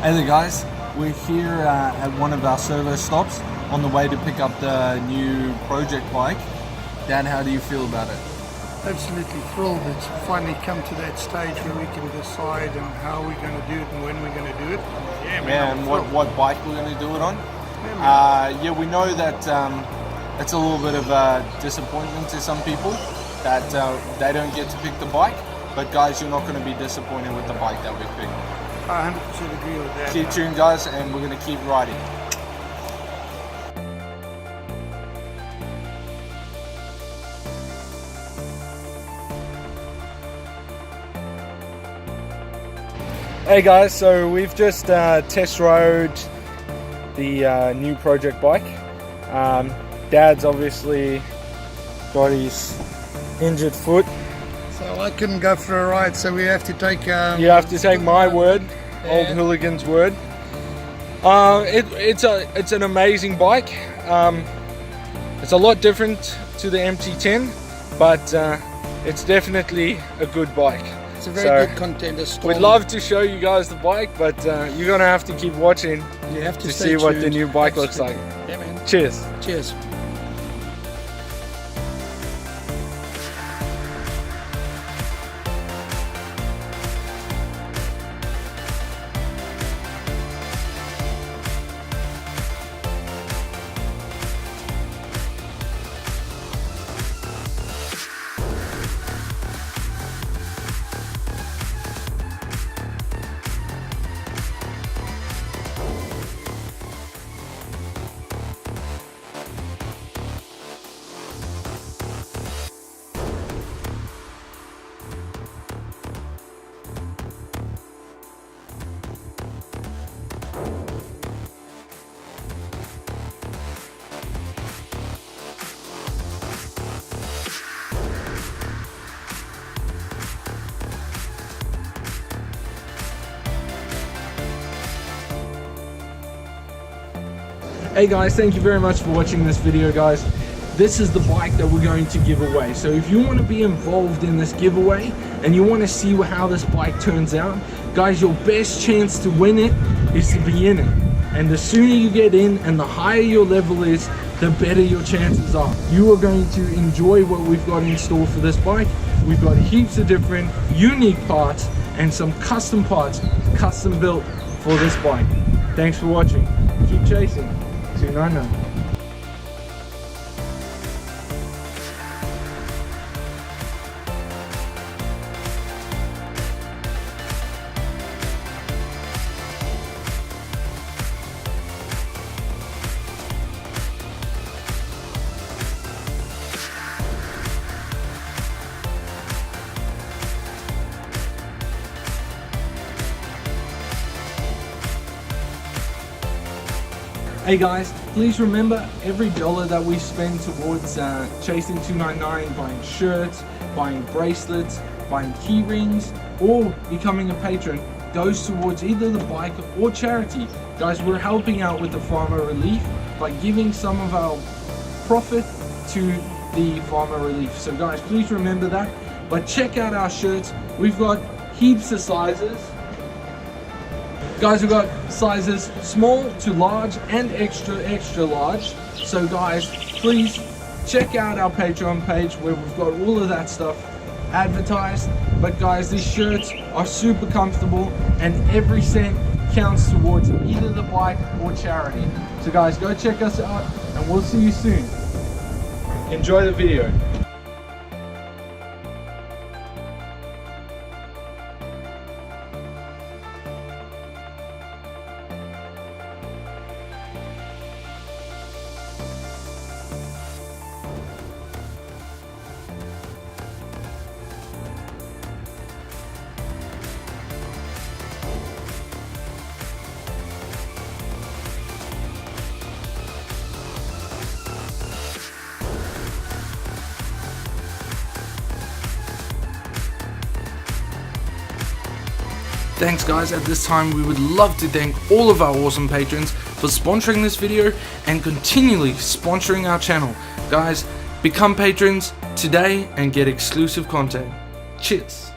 Hey there guys, we're here at one of our servo stops on the way to pick up the new project bike. Dan, how do you feel about it? Absolutely thrilled. It's finally come to that stage where we can decide on how we're going to do it and when we're going to do it. Yeah, man, Yeah, and what bike we're going to do it on. Yeah, we know that it's a little bit of a disappointment to some people that they don't get to pick the bike, but guys, you're not going to be disappointed with the bike that we picked. I 100% agree with that. Keep tuned guys, and we're going to keep riding. Hey guys, so we've just test rode the new project bike. Dad's obviously got his injured foot. So I couldn't go for a ride, so we have to take... you have to take my word, old hooligan's word. It's an amazing bike. It's a lot different to the MT10, but it's definitely a good bike. It's a very good contender. Storm. We'd love to show you guys the bike, but you're gonna have to keep watching to see what the new bike looks like. Yeah, man. Cheers. Cheers. Hey guys, thank you very much for watching this video guys. This is the bike that we're going to give away. So if you want to be involved in this giveaway and you want to see how this bike turns out, guys, your best chance to win it is to be in it. And the sooner you get in and the higher your level is, the better your chances are. You are going to enjoy what we've got in store for this bike. We've got heaps of different unique parts and some custom parts custom built for this bike. Thanks for watching. Keep chasing. 299. Hey guys, please remember every dollar that we spend towards chasing 299, buying shirts, buying bracelets, buying key rings, or becoming a patron goes towards either the bike or charity. Guys, we're helping out with the farmer relief by giving some of our profit to the farmer relief. So guys, please remember that. But check out our shirts. We've got heaps of sizes. Guys, we've got sizes small to large and extra large. So guys, please check out our Patreon page where we've got all of that stuff advertised. But guys, these shirts are super comfortable and every cent counts towards either the bike or charity. So guys, go check us out and we'll see you soon. Enjoy the video. Thanks guys, at this time we would love to thank all of our awesome patrons for sponsoring this video and continually sponsoring our channel. Guys, become patrons today and get exclusive content. Cheers!